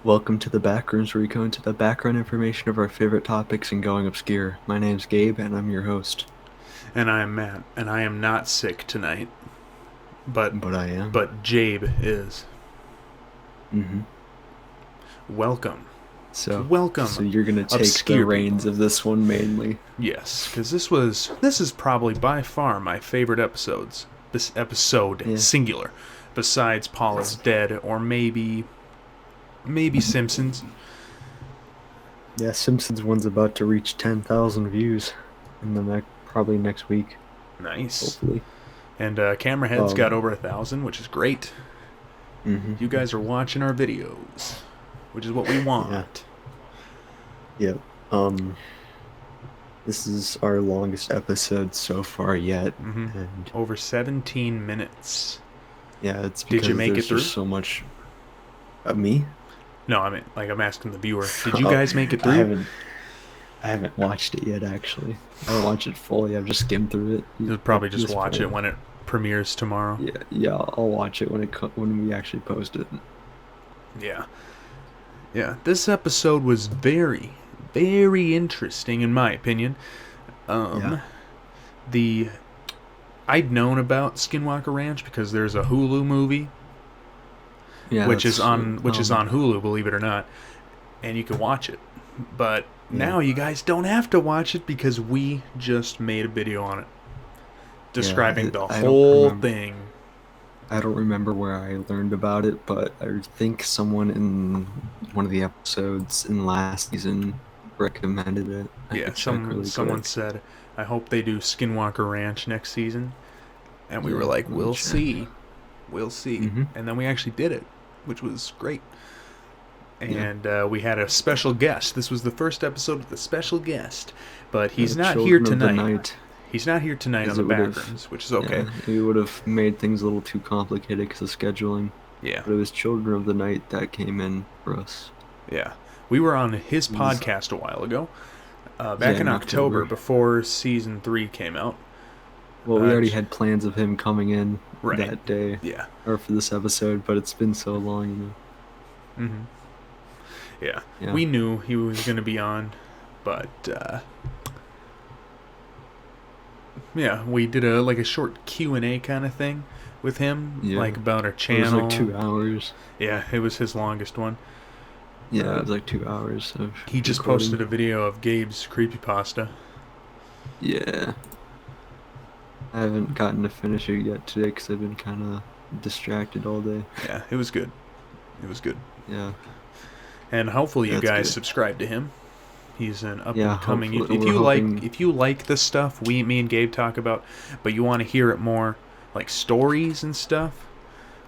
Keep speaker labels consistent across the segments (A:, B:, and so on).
A: Welcome to the Backrooms, where we go into the background information of our favorite topics and going obscure. My name's Gabe, and I'm your host.
B: And I am Matt, and I am not sick tonight. But
A: But I am.
B: Jabe is.
A: Mm-hmm.
B: Welcome.
A: So you're gonna take the reins of this one mainly.
B: Yes, because this is probably by far my favorite episodes. This episode, singular. Besides Paul is Dead, or maybe Simpsons.
A: Yeah, Simpsons one's about to reach 10,000 views in the probably next week.
B: Nice.
A: Hopefully.
B: And Camerahead's got over 1,000, which is great.
A: Mm-hmm.
B: You guys are watching our videos, which is what we want.
A: Yep. This is our longest episode so far yet, and
B: over 17 minutes.
A: Yeah, it's because there's just so much. Me?
B: No, I mean, like, I'm asking the viewer. Did you guys make it through?
A: I haven't watched it yet, actually. I haven't watched it fully. I've just skimmed through it.
B: You'll probably just watch it when it premieres tomorrow.
A: Yeah, I'll watch it when we actually post it.
B: Yeah. This episode was very, very interesting, in my opinion. I'd known about Skinwalker Ranch because there's a Hulu movie.
A: Yeah,
B: which is on Hulu, believe it or not, and you can watch it. But now you guys don't have to watch it because we just made a video on it, describing the whole thing.
A: I don't remember where I learned about it, but I think someone in one of the episodes in last season recommended it.
B: Someone said, "I hope they do Skinwalker Ranch next season," and we were like, "We'll see." And then we actually did it, which was great. And we had a special guest. This was the first episode with a special guest, but he's not here tonight. He's not here tonight on the Backrooms, which is okay.
A: Yeah, it would have made things a little too complicated because of scheduling.
B: Yeah.
A: But it was Children of the Night that came in for us.
B: Yeah. We were on his podcast a while ago, back in October, before Season 3 came out.
A: Well, we already had plans of him coming in that day.
B: Yeah.
A: Or for this episode, but it's been so long,
B: Yeah. We knew he was going to be on, but we did a short Q&A kind of thing with him, like about our channel.
A: It was like 2 hours.
B: Yeah, it was his longest one.
A: Yeah, it was like 2 hours of
B: He just posted a video of Gabe's creepypasta.
A: Yeah. I haven't gotten to finish it yet today because I've been kind of distracted all day.
B: Yeah, it was good.
A: Yeah.
B: And hopefully you guys subscribe to him. He's an up and coming. If you like the stuff me and Gabe talk about, but you want to hear it more like stories and stuff,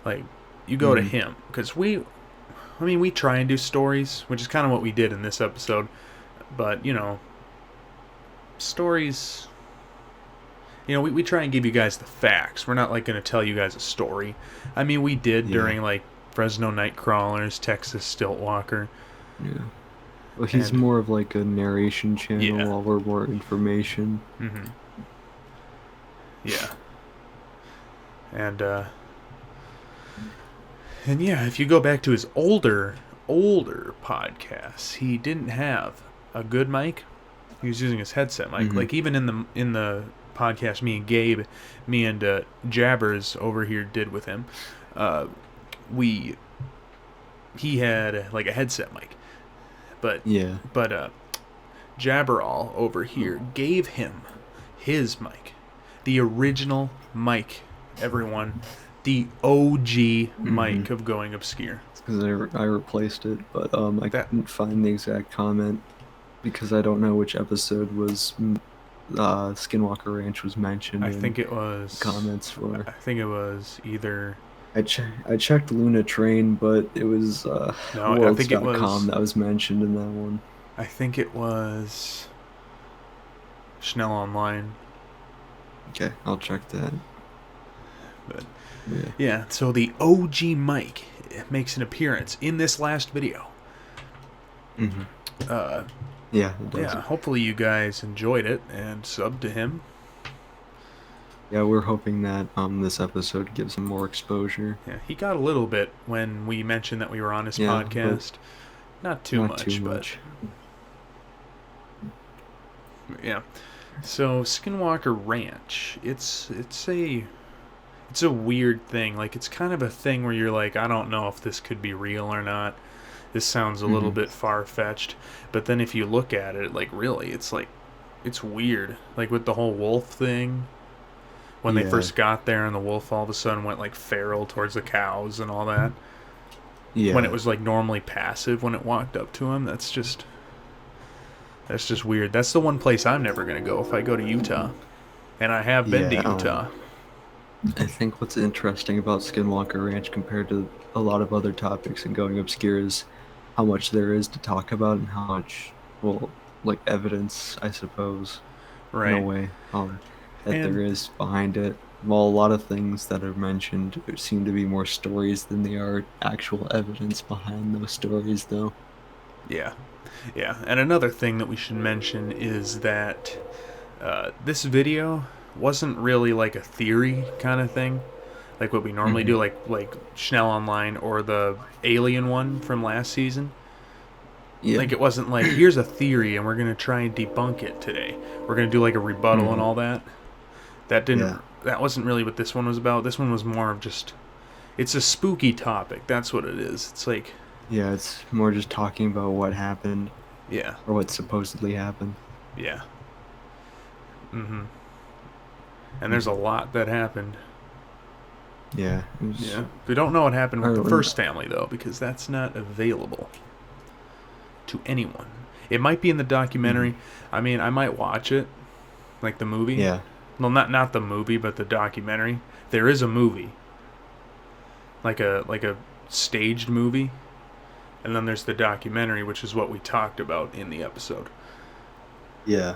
B: like you go to him, because we try and do stories, which is kind of what we did in this episode, but stories. We try and give you guys the facts. We're not like going to tell you guys a story. I mean, we did during like Fresno Nightcrawlers, Texas Stiltwalker.
A: Yeah. Well, he's more of like a narration channel while we're more information.
B: Yeah. And if you go back to his older podcasts, he didn't have a good mic. He was using his headset mic. Like even in the podcast me and Jabbers over here did with him, he had like a headset mic, but Jabberall over here gave him his mic, the original mic, everyone, the OG mic of Going Obscure.
A: Because I replaced it, but I couldn't find the exact comment because I don't know which episode was Skinwalker Ranch was mentioned.
B: I think it was
A: comments for.
B: I think it was either.
A: I checked Luna Train, but it was Worlds.com that was mentioned in that one.
B: I think it was Schnell Online.
A: Okay, I'll check that.
B: But so the OG mic makes an appearance in this last video.
A: Yeah, it does.
B: Yeah, hopefully you guys enjoyed it and subbed to him.
A: Yeah, we're hoping that this episode gives him more exposure.
B: Yeah, he got a little bit when we mentioned that we were on his podcast. Not too much, but yeah. So Skinwalker Ranch, it's a weird thing. Like, it's kind of a thing where you're like, I don't know if this could be real or not. This sounds a little bit far-fetched. But then if you look at it, like, really, it's like, it's weird. Like, with the whole wolf thing, when they first got there and the wolf all of a sudden went, like, feral towards the cows and all that. Yeah. When it was, like, normally passive when it walked up to him. That's just weird. That's the one place I'm never going to go if I go to Utah. And I have been to Utah.
A: I think what's interesting about Skinwalker Ranch compared to a lot of other topics and going obscure is how much there is to talk about and how much, well, like, evidence, I suppose, in a way, that there is behind it. Well, a lot of things that are mentioned seem to be more stories than they are actual evidence behind those stories, though.
B: Yeah. Yeah. And another thing that we should mention is that this video wasn't really like a theory kind of thing, like what we normally do, like Schnell Online or the Alien one from last season. Yeah. Like, it wasn't like, here's a theory and we're going to try and debunk it today. We're going to do like a rebuttal and all that. That wasn't really what this one was about. This one was more of just, it's a spooky topic. That's what it is. It's like,
A: yeah, it's more just talking about what happened.
B: Yeah.
A: Or what supposedly happened.
B: Yeah. And there's a lot that happened.
A: Yeah.
B: Yeah. We don't know what happened with the first family, though, because that's not available to anyone. It might be in the documentary. I mean, I might watch it, like the movie.
A: Yeah.
B: Well, not the movie, but the documentary. There is a movie, like a staged movie, and then there's the documentary, which is what we talked about in the episode.
A: Yeah.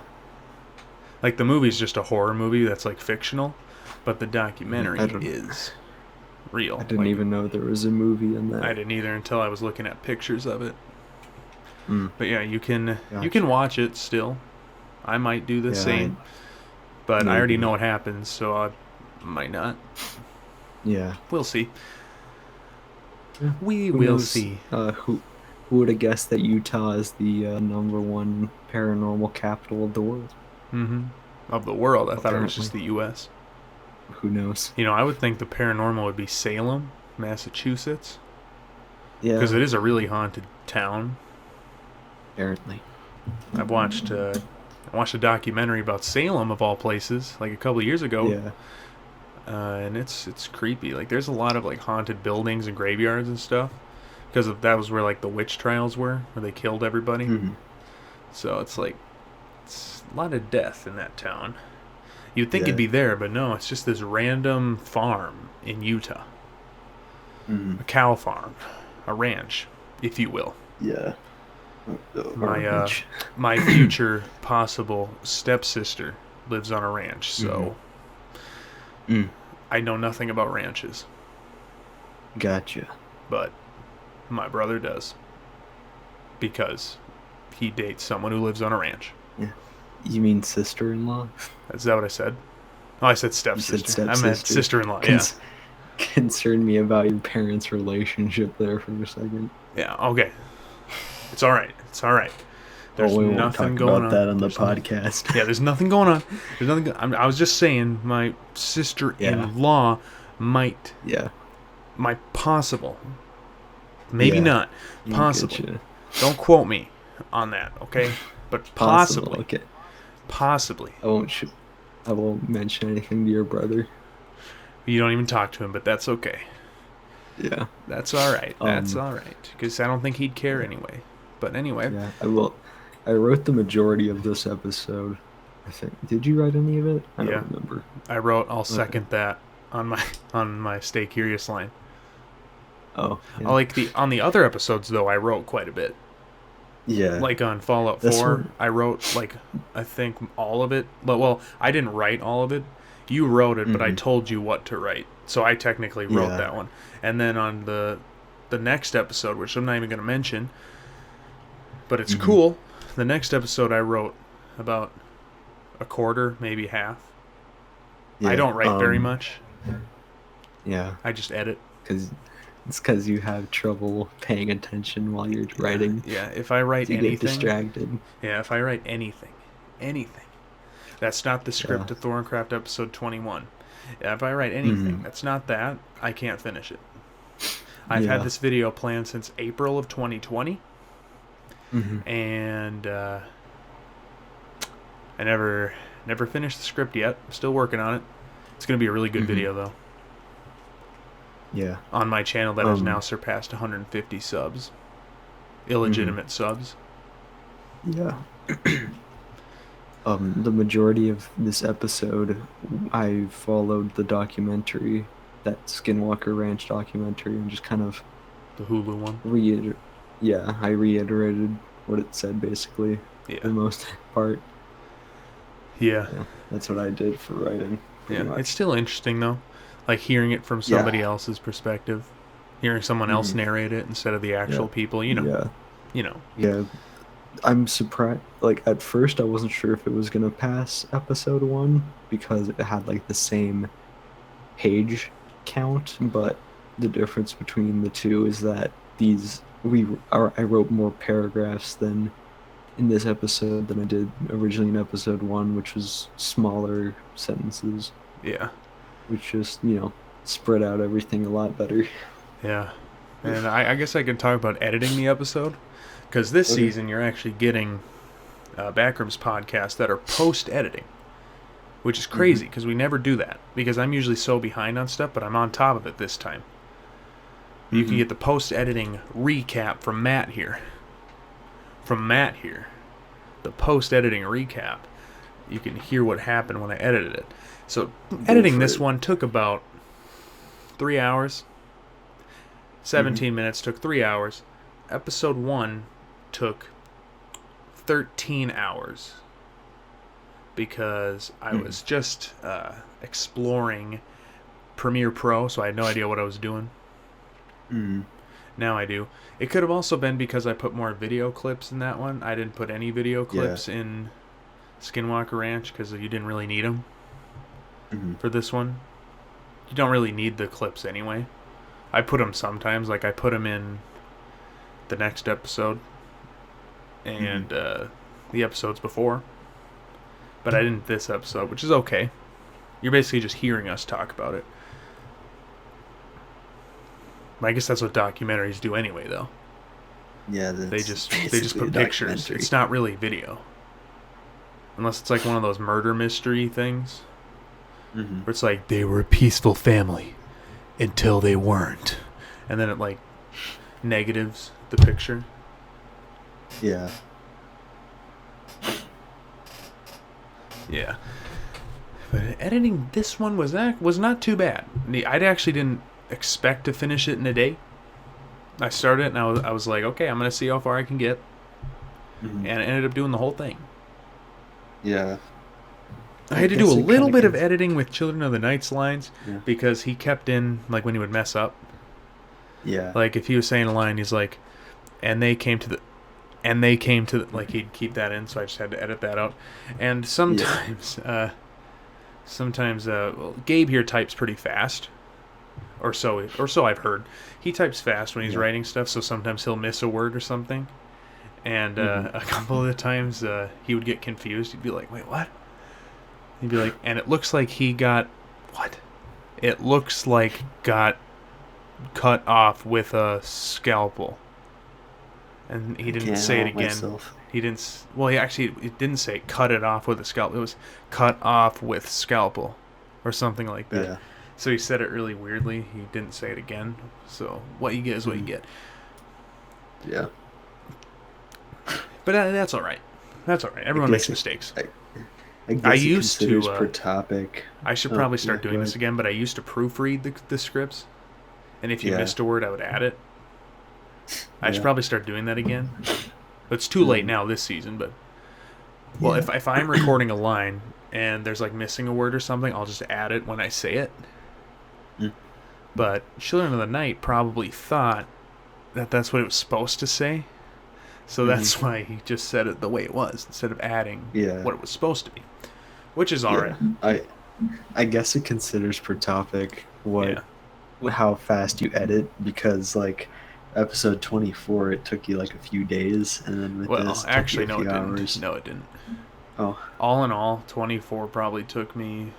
B: Like, the movie's just a horror movie that's, like, fictional, but the documentary is real.
A: I didn't even know there was a movie in that.
B: I didn't either until I was looking at pictures of it. But yeah, you can watch it still. I might do the same, but I already know what happens, so I might not.
A: Yeah.
B: We'll see. Yeah. We will see.
A: Who would have guessed that Utah is the #1 paranormal capital of the world?
B: Of the world. I thought it was just the U.S.
A: Who knows?
B: You know, I would think the paranormal would be Salem, Massachusetts.
A: Yeah.
B: Because it is a really haunted town.
A: Apparently.
B: I've watched a documentary about Salem, of all places, like a couple of years ago.
A: Yeah.
B: And it's creepy. Like, there's a lot of, like, haunted buildings and graveyards and stuff. Because that was where, like, the witch trials were, where they killed everybody. So it's like, it's a lot of death in that town. You'd think it'd be there, but no, it's just this random farm in Utah. A cow farm. A ranch, if you will.
A: Yeah.
B: My future possible stepsister lives on a ranch, so I know nothing about ranches.
A: Gotcha.
B: But my brother does, because he dates someone who lives on a ranch.
A: Yeah. You mean sister-in-law?
B: Is that what I said? Oh, I said stepsister. I meant sister-in-law,
A: Concerned me about your parents' relationship there for a second.
B: Yeah, okay. It's all right. It's all right. There's nothing going on.
A: That on the podcast.
B: Yeah, there's nothing going on. There's nothing. I was just saying, my sister-in-law might.
A: Yeah.
B: Might possible. Maybe not. Possible. Don't quote me on that, okay? But possibly.
A: Okay.
B: Possibly.
A: I won't mention anything to your brother.
B: You don't even talk to him, but that's okay.
A: Yeah.
B: That's all right. That's all right. Because I don't think he'd care anyway. But anyway.
A: Yeah, I will. I wrote the majority of this episode, I think. Did you write any of it? I don't remember.
B: I wrote, I'll second that on my Stay Curious line.
A: Oh. Yeah.
B: On the other episodes, though, I wrote quite a bit.
A: Yeah.
B: Like on Fallout 4, I wrote, like, I think all of it. Well, I didn't write all of it. You wrote it, but I told you what to write. So I technically wrote that one. And then on the next episode, which I'm not even going to mention, but it's cool. The next episode I wrote about a quarter, maybe half. Yeah, I don't write very much.
A: Yeah.
B: I just edit.
A: Because It's because you have trouble paying attention while you're writing.
B: Yeah, if I write
A: You
B: anything,
A: get distracted.
B: Yeah, if I write anything, that's not the script
A: Yeah.
B: of Thorncraft episode 21. Yeah, if I write anything that's not that, I can't finish it. I've had this video planned since April of 2020, and I never finished the script yet. I'm still working on it. It's going to be a really good video, though.
A: Yeah.
B: On my channel that has now surpassed 150 subs. Illegitimate subs.
A: Yeah. The majority of this episode, I followed the documentary, that Skinwalker Ranch documentary, and just kind of
B: the Hulu one.
A: I reiterated what it said basically.
B: Yeah.
A: For the most part.
B: Yeah.
A: That's what I did for writing.
B: Yeah. It's still interesting though, like hearing it from somebody else's perspective, hearing someone else narrate it instead of the actual people. You know.
A: Yeah. I'm surprised. Like at first, I wasn't sure if it was gonna pass episode 1 because it had like the same page count, but the difference between the two is that I wrote more paragraphs than in this episode than I did originally in episode 1, which was smaller sentences.
B: Yeah.
A: Which just spread out everything a lot better.
B: Yeah, and I guess I could talk about editing the episode. Because this season, you're actually getting Backrooms podcasts that are post-editing, which is crazy because we never do that. Because I'm usually so behind on stuff, but I'm on top of it this time. You can get the post-editing recap from Matt here. The post-editing recap. You can hear what happened when I edited it. So editing this one took about 3 hours. 17 minutes took 3 hours. Episode 1 took 13 hours because I was just exploring Premiere Pro, so I had no idea what I was doing. Now I do. It could have also been because I put more video clips in that one. I didn't put any video clips in Skinwalker Ranch because you didn't really need them for this one. You don't really need the clips anyway. I put them sometimes, like I put them in the next episode and the episodes before, but I didn't this episode, which is okay. You're basically just hearing us talk about it. I guess that's what documentaries do anyway, though.
A: Yeah,
B: they just put pictures. It's not really video, unless it's like one of those murder mystery things, where it's like they were a peaceful family until they weren't, and then it like negatives the picture.
A: Yeah.
B: Yeah. But editing this one was not too bad. I actually didn't expect to finish it in a day. I started it and I was like, okay, I'm going to see how far I can get. And I ended up doing the whole thing.
A: Yeah.
B: I had to do a little bit of editing with Children of the Night's lines because he kept in, like, when he would mess up.
A: Yeah.
B: Like, if he was saying a line, he's like, and they came to the, like, he'd keep that in, so I just had to edit that out. And sometimes, well, Gabe here types pretty fast. Or so I've heard. He types fast when he's writing stuff, so sometimes he'll miss a word or something. And a couple of the times he would get confused. He'd be like, wait, what? He'd be like, and it looks like he got... What? It looks like got cut off with a scalpel. And he didn't say it again. Myself. He didn't... Well, it didn't say cut it off with a scalpel. It was cut off with scalpel. Or something like that. Yeah. So he said it really weirdly. He didn't say it again. So what you get is what you get.
A: Yeah.
B: But that's all right. That's all right. Everyone makes mistakes.
A: I used to per topic.
B: I should probably start doing this again, but I used to proofread the scripts, and if you missed a word, I would add it. I should probably start doing that again. But it's too late now this season. But if I'm recording a line and there's like missing a word or something, I'll just add it when I say it. But Children of the Night probably thought that that's what it was supposed to say. So that's why he just said it the way it was instead of adding what it was supposed to be, which is all right.
A: I guess it considers per topic what how fast you edit, because like episode 24 it took you like a few days, and then with
B: Well,
A: this it took you
B: actually,
A: a
B: no,
A: few
B: it didn't.
A: hours.
B: No, it didn't.
A: Oh,
B: All in all, 24 probably took me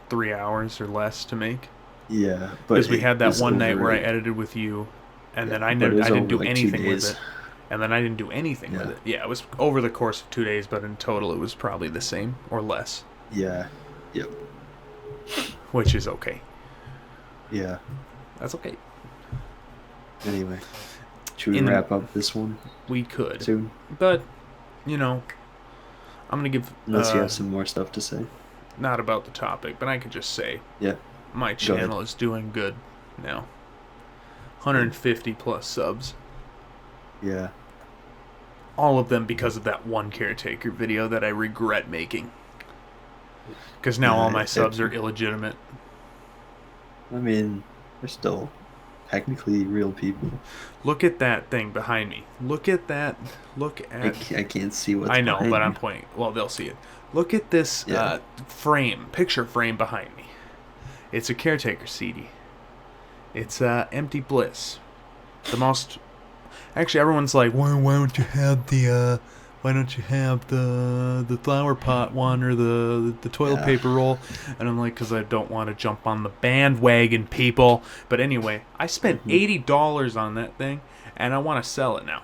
B: 3 hours or less to make.
A: yeah, but
B: Because we
A: it
B: had that
A: was
B: one night
A: over
B: where I
A: like,
B: edited with you, and
A: yeah,
B: then I
A: but
B: never,
A: it
B: I
A: was
B: didn't
A: over
B: do
A: like two
B: anything with
A: days.
B: it, and then I didn't do anything with
A: Yeah,
B: it. Yeah, it was over the course of 2 days, but in total it was probably the same or less,
A: yeah, yep,
B: which is okay.
A: yeah.
B: That's okay.
A: Anyway, should we
B: In the
A: wrap up this one
B: we could,
A: soon?
B: but you know, I'm gonna give
A: Unless you have some more stuff to say.
B: not about the topic, but I could just say
A: Yeah,
B: my
A: go ahead.
B: channel is doing good now.
A: Good.
B: 150 plus subs.
A: Yeah.
B: All of them because of that one caretaker video that I regret making. Because now all my subs are illegitimate.
A: I mean, they're still technically real people.
B: Look at that thing behind me. Look at that. Look at.
A: I can't see what's
B: I know,
A: behind
B: but
A: you.
B: I'm pointing. Well, they'll see it. Look at this
A: Yeah.
B: picture frame behind me. It's a caretaker CD. It's Empty Bliss. The most. Actually, everyone's like, why don't you have the flower pot one or the toilet paper roll? And I'm like, because I don't want to jump on the bandwagon, people. But anyway, I spent $80 on that thing, and I want to sell it now.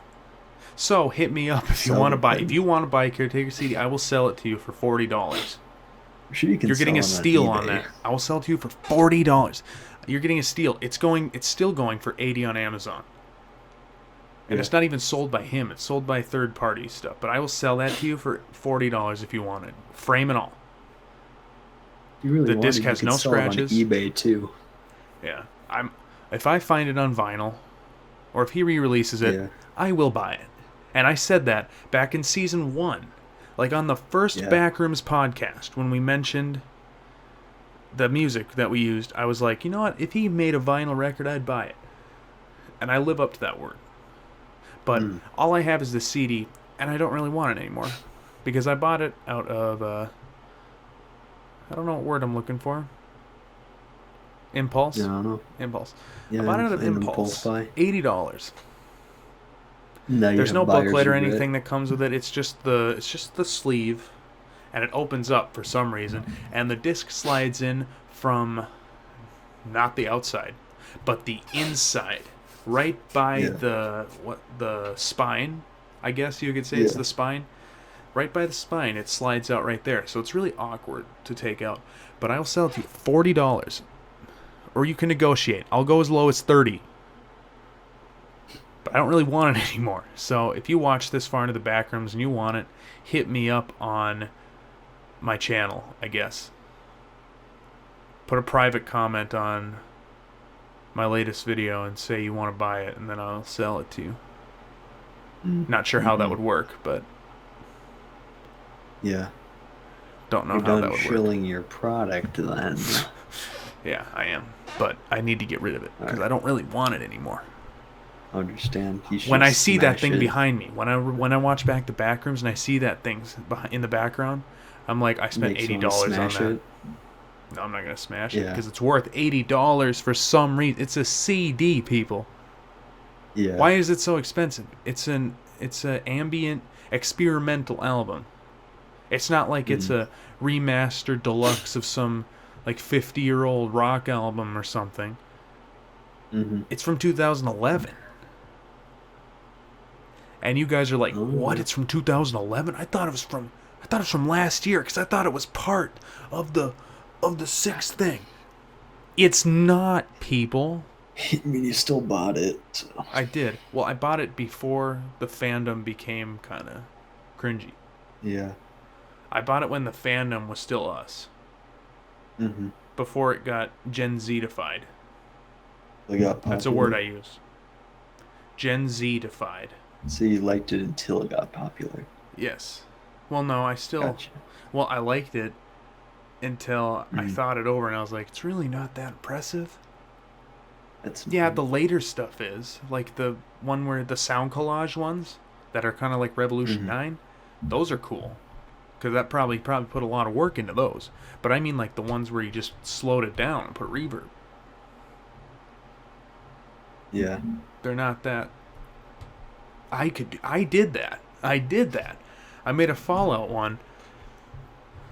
B: So hit me up if you want to buy. If you want to buy a caretaker CD, I will sell it to you for $40.
A: I'm sure you can.
B: You're getting a
A: sell
B: steal
A: on
B: on that. I will sell it to you for $40. You're getting a steal. It's still going for $80 on Amazon. And it's not even sold by him. It's sold by third-party stuff. But I will sell that to you for $40 if you want it. Frame and all.
A: You really
B: The disc has no scratches.
A: On eBay too.
B: Yeah. If I find it on vinyl, or if he re-releases it, I will buy it. And I said that back in season 1. Like on the first Backrooms podcast, when we mentioned the music that we used, I was like, you know what? If he made a vinyl record, I'd buy it. And I live up to that word. But all I have is the CD, and I don't really want it anymore. Because I bought it out of, I don't know what word I'm looking for. Impulse?
A: Yeah, I don't know.
B: Impulse.
A: Yeah,
B: I bought it out of Impulse. $80. There's no booklet or anything that comes with it. It's just the sleeve, and it opens up for some reason, and the disc slides in from not the outside, but the inside. Right by the spine, I guess you could say it's the spine. Right by the spine, it slides out right there. So it's really awkward to take out. But I'll sell it to you $40. Or you can negotiate. I'll go as low as $30. But I don't really want it anymore. So if you watch this far into the Backrooms and you want it, hit me up on my channel, I guess. Put a private comment on my latest video and say you want to buy it, and then I'll sell it to you. Not sure how that would work, but don't know how that would work.
A: You're done shilling your product then.
B: Yeah, I am, but I need to get rid of it because I don't really want it anymore.
A: Understand?
B: When I see that thing behind me, when I watch back the Backrooms and I see that thing's in the background, I'm like, I spent $80 on that. No, I'm not gonna smash it because it's worth $80 for some reason. It's a CD, people.
A: Yeah.
B: Why is it so expensive? It's an ambient experimental album. It's not like it's a remastered deluxe of some like 50-year-old rock album or something. It's from 2011. And you guys are like, "What? It's from 2011? I thought it was from last year because I thought it was part of the 6th thing." It's not, people.
A: I mean, you still bought it. So.
B: I did. Well, I bought it before the fandom became kind of cringy.
A: Yeah.
B: I bought it when the fandom was still us. Before it got Gen Z-defied. That's a word I use. Gen Z-defied.
A: So you liked it until it got popular.
B: Yes. Well, no, I still...
A: Gotcha.
B: Well, I liked it until I thought it over and I was like, it's really not that impressive. The later stuff is. Like the one where the sound collage ones that are kind of like Revolution 9, those are cool. Because that probably put a lot of work into those. But I mean like the ones where you just slowed it down and put reverb.
A: Yeah.
B: They're not that. I did that. I made a Fallout one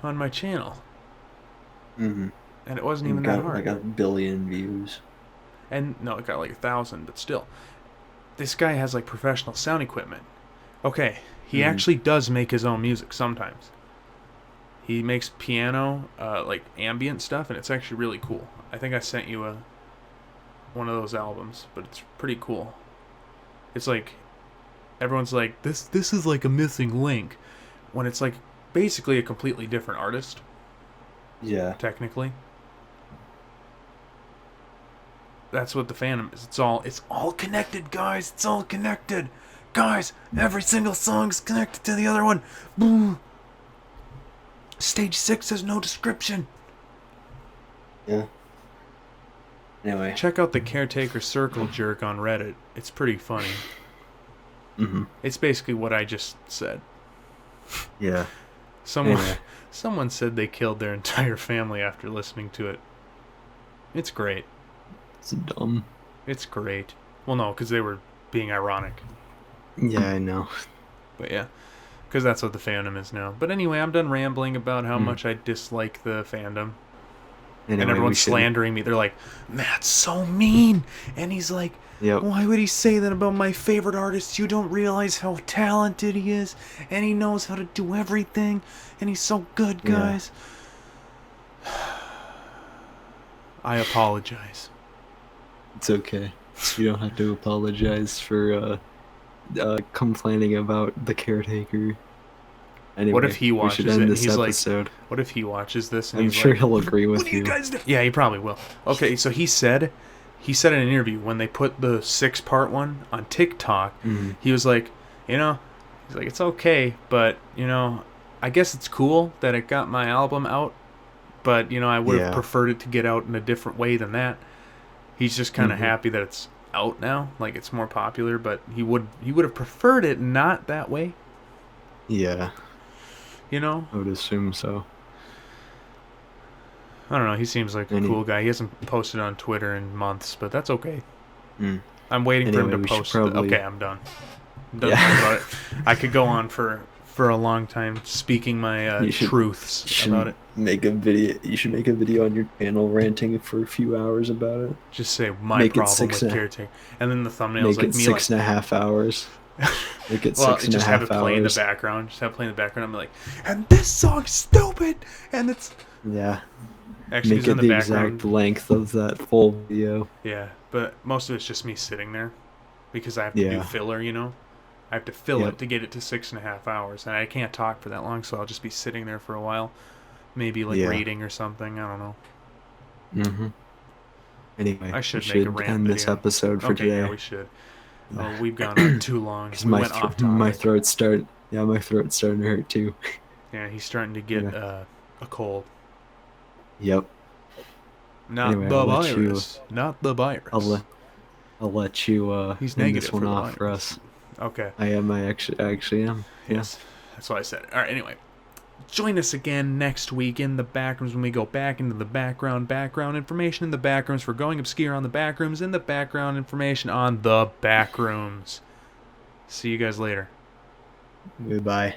B: on my channel.
A: Mm-hmm.
B: And it wasn't
A: And
B: even that
A: got
B: hard.
A: like 1 billion views.
B: And no, it got like 1,000, but still. This guy has like professional sound equipment. Okay, he actually does make his own music sometimes. He makes piano, like ambient stuff, and it's actually really cool. I think I sent you one of those albums, but it's pretty cool. It's like everyone's like this is like a missing link, when it's like basically a completely different artist.
A: Yeah.
B: Technically. That's what the Phantom is. It's all connected, guys. It's all connected. Guys, every single song's connected to the other one. Boom. Stage 6 has no description.
A: Yeah. Anyway.
B: Check out the Caretaker Circle Jerk on Reddit. It's pretty funny.
A: Mm-hmm.
B: It's basically what I just said.
A: Yeah.
B: Someone said they killed their entire family after listening to it. It's great.
A: It's dumb.
B: It's great. Well, no, because they were being ironic.
A: Yeah, I know.
B: But yeah, because that's what the fandom is now. But anyway, I'm done rambling about how much I dislike the fandom. Anyway, and everyone's slandering me. They're like, Matt's so mean. And he's like, why would he say that about my favorite artist? You don't realize how talented he is. And he knows how to do everything. And he's so good, guys. Yeah. I apologize.
A: It's okay. You don't have to apologize for complaining about the Caretaker. Anyway,
B: what if he watches it and he's
A: episode.
B: Like, what if he watches this and
A: I'm
B: he's
A: sure
B: like,
A: he'll agree with
B: what you guys do? Yeah, he probably will. Okay, so he said in an interview when they put the 6-part one on TikTok, he was like, he's like, it's okay, but, I guess it's cool that it got my album out, but, I would have preferred it to get out in a different way than that. He's just kind of happy that it's out now, like it's more popular, but he would have preferred it not that way.
A: Yeah.
B: I
A: would assume so.
B: I don't know. He seems like a cool guy. He hasn't posted on Twitter in months, but that's okay. I'm waiting for him to post. Okay, I'm done. About it. I could go on for a long time speaking my truths about it.
A: You should make a video on your channel ranting for a few hours about it.
B: Just say my problem with Caretaker, and then the thumbnail's like me
A: 6.5 hours. Make it
B: well,
A: 6.5
B: just have it play in the background. I'm like, and this song's stupid, and it's actually
A: make it the exact length of that full video.
B: Yeah, but most of it's just me sitting there because I have to do filler. I have to fill it to get it to 6.5 hours, and I can't talk for that long, so I'll just be sitting there for a while, maybe reading or something. I don't know.
A: Anyway,
B: I should make a rant
A: end
B: video.
A: This episode for today.
B: Yeah, we should. Oh, we've gone on too long. We went off topic.
A: My throat's starting to hurt too.
B: Yeah, he's starting to get a cold.
A: Yep.
B: Not the virus. Not the virus.
A: I'll let you
B: he's
A: end
B: negative
A: this one off for us.
B: Okay.
A: I actually am.
B: Yes. That's what I said. All right, anyway. Join us again next week in the Backrooms when we go back into the background information in the Backrooms for Going Obscure on the Backrooms and the background information on the Backrooms. See you guys later.
A: Goodbye.